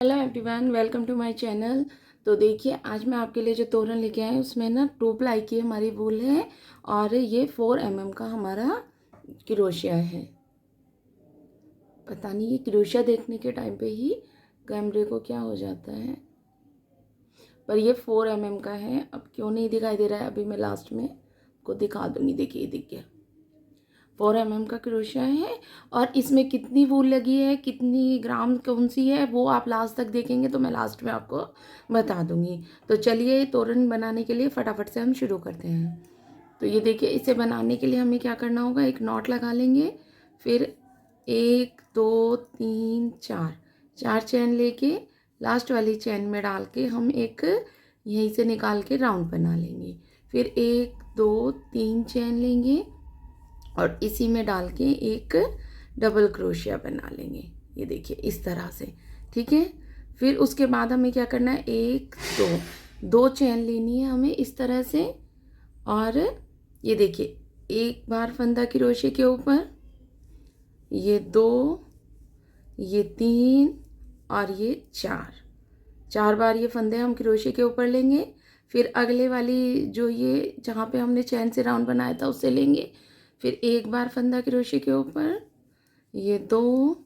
Hello everyone, welcome to my channel. तो देखिए, आज मैं आपके लिए जो तोरण लेके आई उसमें ना 2 प्लाई की हमारी वूल है और ये 4 mm का हमारा क्रोशिया है। पता नहीं ये क्रोशिया देखने के टाइम पे ही कैमरे को क्या हो जाता है, पर ये 4 mm का है। अब क्यों नहीं दिखाई दे रहा है, अभी मैं लास्ट में को दिखा दूँगी। देखिए, दिख गया। 4 mm का क्रोशिया है और इसमें कितनी वूल लगी है, कितनी ग्राम कौन सी है, वो आप लास्ट तक देखेंगे तो मैं लास्ट में आपको बता दूंगी। तो चलिए, तोरण बनाने के लिए फटाफट से हम शुरू करते हैं। तो ये देखिए, इसे बनाने के लिए हमें क्या करना होगा, एक नॉट लगा लेंगे, फिर 1 2 3 4 चैन लेके लास्ट वाली चैन में डाल के हम एक यहीं से निकाल के राउंड बना लेंगे। फिर 1 2 3 चैन लेंगे और इसी में डाल के एक डबल क्रोशिया बना लेंगे। ये देखिए, इस तरह से। ठीक है। फिर उसके बाद हमें क्या करना है, 1 2 चैन लेनी है हमें इस तरह से। और ये देखिए, एक बार फंदा क्रोशिया के ऊपर, ये 2, ये 3 और ये 4 बार ये फंदे हम क्रोशिया के ऊपर लेंगे। फिर अगले वाली जो ये जहाँ पे हमने चैन से राउंड बनाया था उससे लेंगे। फिर एक बार फंदा क्रोशिया के ऊपर, ये 2,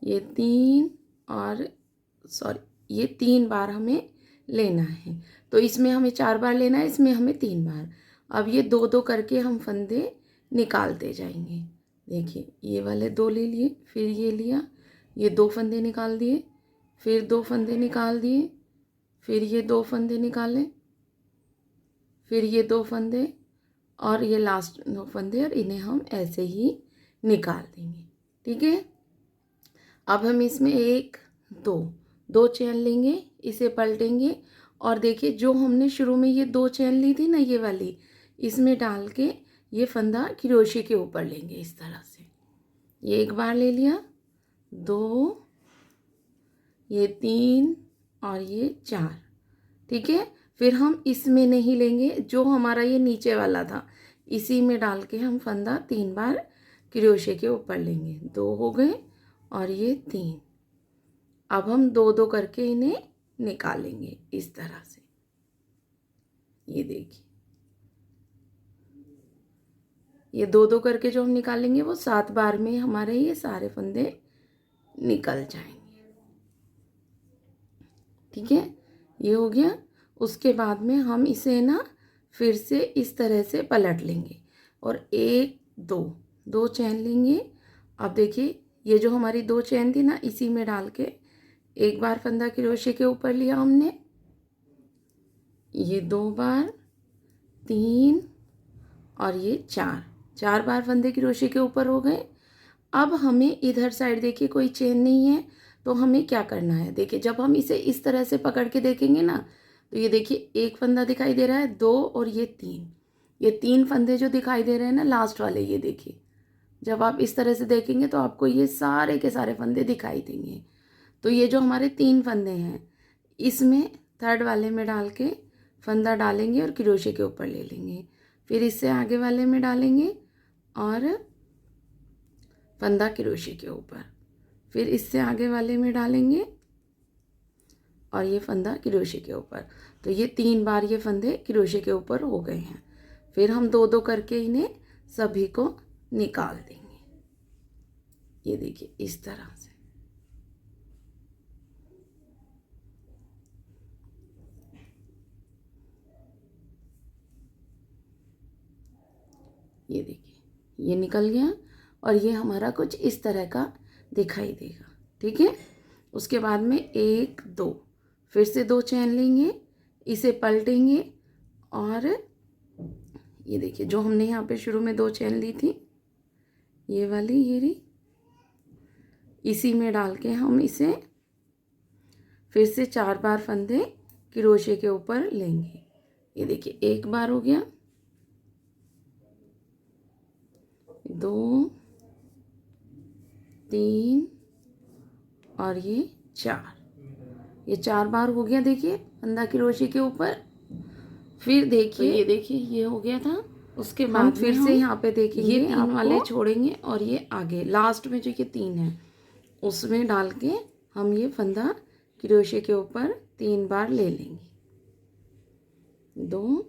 ये 3 और ये 3 बार हमें लेना है। तो इसमें हमें 4 बार लेना है, इसमें हमें 3 बार। अब ये 2 2 करके हम फंदे निकालते जाएंगे। देखिए, ये वाले 2 ले लिए, फिर ये लिया, ये 2 फंदे निकाल दिए, फिर 2 फंदे निकाल दिए, फिर ये 2 फंदे निकाले, फिर ये 2 फंदे और ये लास्ट 2 फंदे, और इन्हें हम ऐसे ही निकाल देंगे। ठीक है। अब हम इसमें 1 2 चैन लेंगे, इसे पलटेंगे और देखिए, जो हमने शुरू में ये 2 चैन ली थी ना, ये वाली, इसमें डाल के ये फंदा क्रोशिया के ऊपर लेंगे इस तरह से। ये एक बार ले लिया, 2, ये 3 और ये 4। ठीक है। फिर हम इसमें नहीं लेंगे, जो हमारा ये नीचे वाला था इसी में डाल के हम फंदा 3 बार क्रोशिया के ऊपर लेंगे। 2 हो गए और ये 3। अब हम 2 2 करके इन्हें निकालेंगे इस तरह से। ये देखिए, ये 2 2 करके जो हम निकालेंगे वो 7 बार में हमारे ये सारे फंदे निकल जाएंगे। ठीक है, ये हो गया। उसके बाद में हम इसे ना फिर से इस तरह से पलट लेंगे और 1 2 चैन लेंगे। अब देखिए, ये जो हमारी 2 चैन थी ना, इसी में डाल के एक बार फंदा क्रोशिया के ऊपर लिया हमने, ये 2 बार, 3 और ये 4 बार फंदे क्रोशिया के ऊपर हो गए। अब हमें इधर साइड देखिए कोई चेन नहीं है, तो हमें क्या करना है, देखिए, जब हम इसे इस तरह से पकड़ के देखेंगे ना, तो ये देखिए, एक फंदा दिखाई दे रहा है, 2 और ये 3। ये 3 फंदे जो दिखाई दे रहे हैं ना लास्ट वाले, ये देखिए, जब आप इस तरह से देखेंगे तो आपको ये सारे के सारे फंदे दिखाई देंगे। तो ये जो हमारे 3 फंदे हैं, इसमें थर्ड वाले में डाल के फंदा डालेंगे और क्रोशिया के ऊपर ले लेंगे। फिर इससे आगे वाले में डालेंगे और फंदा क्रोशिया के ऊपर, फिर इससे आगे वाले में डालेंगे और ये फंदा क्रोशिया के ऊपर। तो ये 3 बार ये फंदे क्रोशिया के ऊपर हो गए हैं। फिर हम 2 2 करके इन्हें सभी को निकाल देंगे। ये देखिए, इस तरह से। ये देखिए, ये निकल गया और ये हमारा कुछ इस तरह का दिखाई देगा। ठीक है। उसके बाद में 1 2 फिर से 2 चैन लेंगे, इसे पलटेंगे और ये देखिए, जो हमने यहाँ पे शुरू में 2 चैन ली थी, ये वाली, ये रही, इसी में डाल के हम इसे फिर से 4 बार फंदे क्रोशिया के ऊपर लेंगे। ये देखिए, एक बार हो गया, 2 3 और ये 4। ये 4 बार हो गया, देखिए, फंदा क्रोशिया के ऊपर। फिर देखिए, तो ये देखिए, ये हो गया था। उसके बाद फिर से यहाँ पे देखेंगे, ये 3 वाले छोड़ेंगे और ये आगे लास्ट में जो ये 3 है उसमें डाल के हम ये फंदा क्रोशे के ऊपर 3 बार ले लेंगे, 2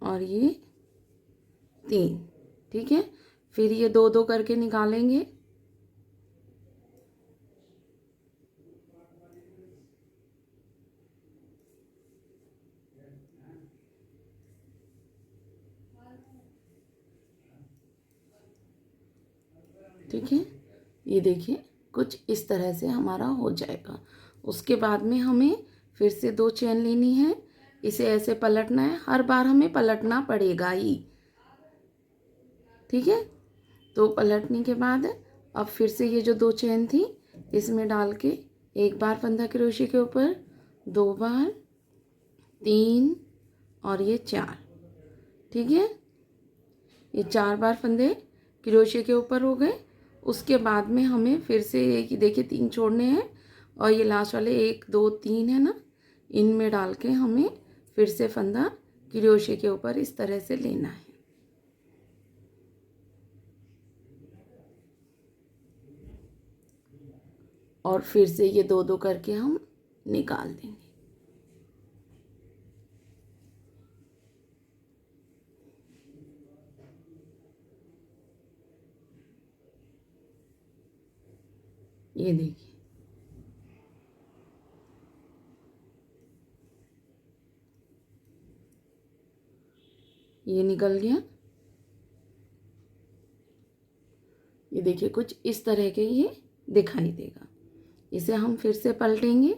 और ये 3। ठीक है, फिर ये 2-2 करके निकालेंगे। ठीक है, ये देखिए कुछ इस तरह से हमारा हो जाएगा। उसके बाद में हमें फिर से 2 चेन लेनी है, इसे ऐसे पलटना है, हर बार हमें पलटना पड़ेगा ही। ठीक है, तो पलटने के बाद अब फिर से ये जो 2 चेन थी इसमें डाल के 1 बार फंदा क्रोशे के ऊपर, 2 बार, 3 और ये 4। ठीक है, ये 4 बार फंदे क्रोशे के ऊपर हो गए। उसके बाद में हमें फिर से एक देखिए 3 छोड़ने हैं और ये लास्ट वाले 1 2 3 है ना, इनमें डाल के हमें फिर से फंदा क्रोशे के ऊपर इस तरह से लेना है। और फिर से ये 2-2 करके हम निकाल देंगे। ये देखिए, ये निकल गया। ये देखिए कुछ इस तरह के ये दिखाई देगा। इसे हम फिर से पलटेंगे।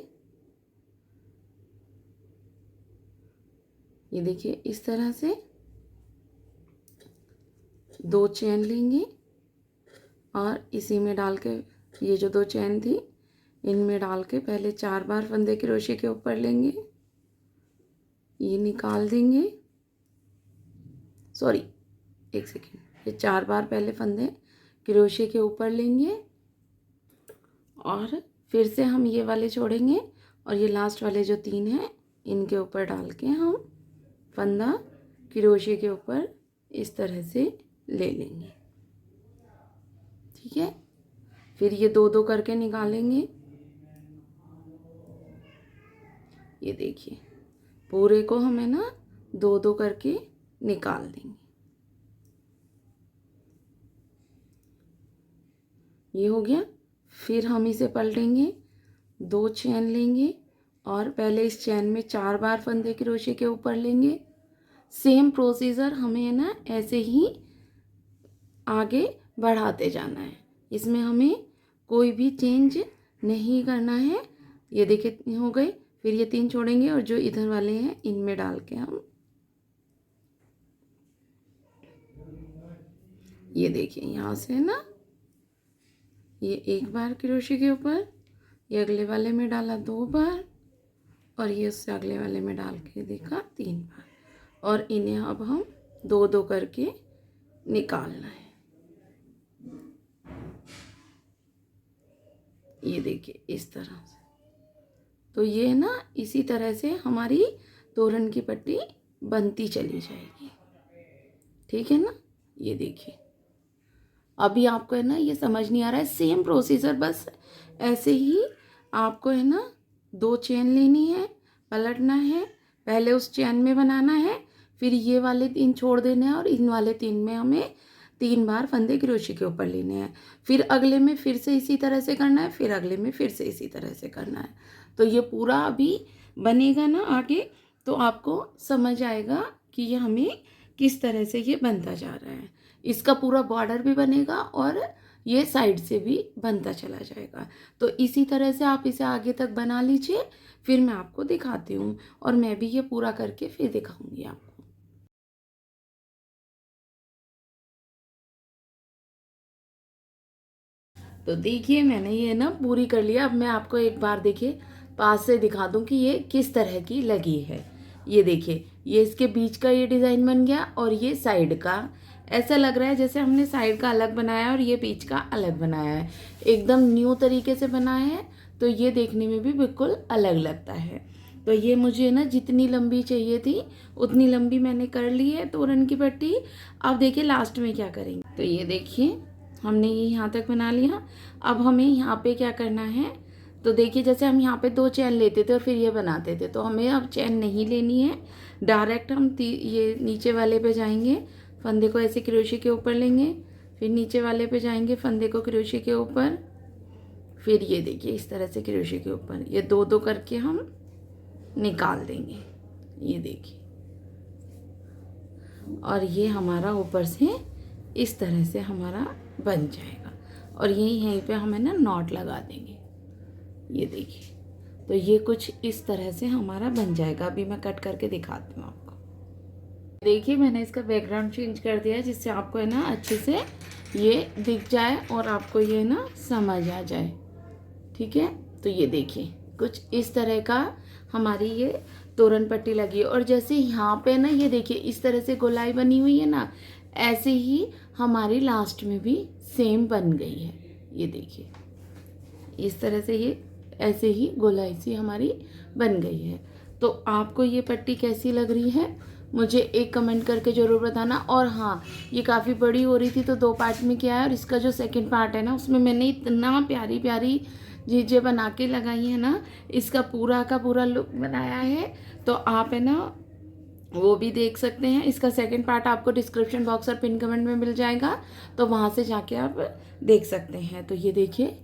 ये देखिए इस तरह से 2 चेन लेंगे और इसी में डाल के ये जो 2 चेन थी इनमें डाल के पहले 4 बार फंदे क्रोशे के ऊपर लेंगे, ये निकाल देंगे। सॉरी, 1 सेकेंड, ये 4 बार पहले फंदे क्रोशे के ऊपर लेंगे और फिर से हम ये वाले छोड़ेंगे और ये लास्ट वाले जो 3 हैं इनके ऊपर डाल के हम फंदा क्रोशे के ऊपर इस तरह से ले लेंगे। ठीक है, फिर ये 2-2 करके निकालेंगे। ये देखिए पूरे को हमें ना 2-2 करके निकाल देंगे। ये हो गया। फिर हम इसे पलटेंगे, 2 चेन लेंगे और पहले इस चेन में 4 बार फंदे क्रोशे के ऊपर लेंगे। सेम प्रोसीजर हमें ना ऐसे ही आगे बढ़ाते जाना है, इसमें हमें कोई भी चेंज नहीं करना है। ये देखिए हो गए। फिर ये 3 छोड़ेंगे और जो इधर वाले हैं इनमें डाल के हम ये देखिए यहाँ से ना ये 1 बार क्रोशे के ऊपर, ये अगले वाले में डाला 2 बार और ये उससे अगले वाले में डाल के देखा 3 बार और इन्हें अब हम 2-2 करके निकालना है। ये देखिए इस तरह से। तो ये ना इसी तरह से हमारी तोरण की पट्टी बनती चली जाएगी। ठीक है ना, ये देखिए अभी आपको है ना ये समझ नहीं आ रहा है, सेम प्रोसीजर बस ऐसे ही आपको है ना 2 चेन लेनी है, पलटना है, पहले उस चेन में बनाना है, फिर ये वाले 3 छोड़ देने हैं और इन वाले 3 में हमें 3 बार फंदे क्रोशे के ऊपर लेने हैं। फिर अगले में फिर से इसी तरह से करना है, फिर अगले में फिर से इसी तरह से करना है। तो ये पूरा अभी बनेगा ना आगे, तो आपको समझ आएगा कि ये हमें किस तरह से ये बनता जा रहा है। इसका पूरा बॉर्डर भी बनेगा और ये साइड से भी बनता चला जाएगा। तो इसी तरह से आप इसे आगे तक बना लीजिए, फिर मैं आपको दिखाती हूँ और मैं भी ये पूरा करके फिर दिखाऊंगी आपको। तो देखिए मैंने ये ना पूरी कर लिया। अब मैं आपको एक बार देखिए पास से दिखा दूं कि ये किस तरह की लगी है। ये देखिए ये इसके बीच का ये डिज़ाइन बन गया और ये साइड का, ऐसा लग रहा है जैसे हमने साइड का अलग बनाया और ये बीच का अलग बनाया है। एकदम न्यू तरीके से बनाया है, तो ये देखने में भी बिल्कुल अलग लगता है। तो ये मुझे ना जितनी लंबी चाहिए थी उतनी लंबी मैंने कर ली है तोरण की पट्टी। अब देखिए लास्ट में क्या करेंगे। तो ये देखिए हमने ये यहाँ तक बना लिया। अब हमें यहाँ पे क्या करना है, तो देखिए जैसे हम यहाँ पे 2 चैन लेते थे और फिर ये बनाते थे, तो हमें अब चैन नहीं लेनी है, डायरेक्ट हम ये नीचे वाले पे जाएंगे, फंदे को ऐसे क्रोशे के ऊपर लेंगे, फिर नीचे वाले पे जाएंगे, फंदे को क्रोशे के ऊपर, फिर ये देखिए इस तरह से क्रोशे के ऊपर ये 2-2 करके हम निकाल देंगे, ये देखिए। और ये हमारा ऊपर से इस तरह से हमारा बन जाएगा और यहीं पे हमें ना नॉट लगा देंगे, ये देखिए। तो ये कुछ इस तरह से हमारा बन जाएगा। अभी मैं कट करके दिखाती हूँ आपको। देखिए मैंने इसका बैकग्राउंड चेंज कर दिया जिससे आपको है ना अच्छे से ये दिख जाए और आपको ये ना समझ आ जाए, ठीक है। तो ये देखिए कुछ इस तरह का हमारी ये तोरण पट्टी लगी है। और जैसे यहाँ पे ना ये देखिए इस तरह से गोलाई बनी हुई है ना, ऐसे ही हमारी लास्ट में भी सेम बन गई है, ये देखिए इस तरह से ये ऐसे ही गोलाई सी हमारी बन गई है। तो आपको ये पट्टी कैसी लग रही है मुझे एक कमेंट करके ज़रूर बताना। और हाँ, ये काफ़ी बड़ी हो रही थी तो 2 पार्ट में किया है, और इसका जो सेकंड पार्ट है ना उसमें मैंने इतना प्यारी प्यारी चीज़ें बना के लगाई है ना, इसका पूरा का पूरा लुक बनाया है। तो आप है ना वो भी देख सकते हैं। इसका सेकंड पार्ट आपको डिस्क्रिप्शन बॉक्स और पिन कमेंट में मिल जाएगा, तो वहाँ से जाके आप देख सकते हैं। तो ये देखिए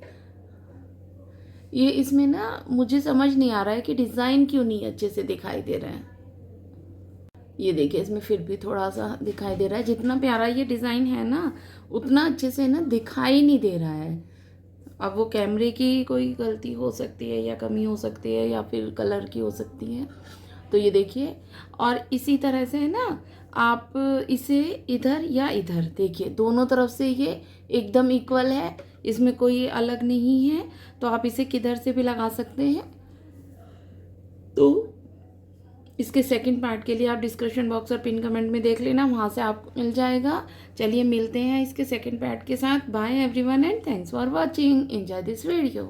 ये इसमें ना मुझे समझ नहीं आ रहा है कि डिज़ाइन क्यों नहीं अच्छे से दिखाई दे रहा है। ये देखिए इसमें फिर भी थोड़ा सा दिखाई दे रहा है। जितना प्यारा ये डिज़ाइन है ना उतना अच्छे से ना दिखाई नहीं दे रहा है। अब वो कैमरे की कोई गलती हो सकती है या कमी हो सकती है या फिर कलर की हो सकती है। तो ये देखिए, और इसी तरह से है ना आप इसे इधर या इधर देखिए, दोनों तरफ से ये एकदम इक्वल है, इसमें कोई अलग नहीं है। तो आप इसे किधर से भी लगा सकते हैं। तो इसके सेकंड पार्ट के लिए आप डिस्क्रिप्शन बॉक्स और पिन कमेंट में देख लेना, वहाँ से आपको मिल जाएगा। चलिए मिलते हैं इसके सेकंड पार्ट के साथ। Bye everyone and thanks for watching. Enjoy this video.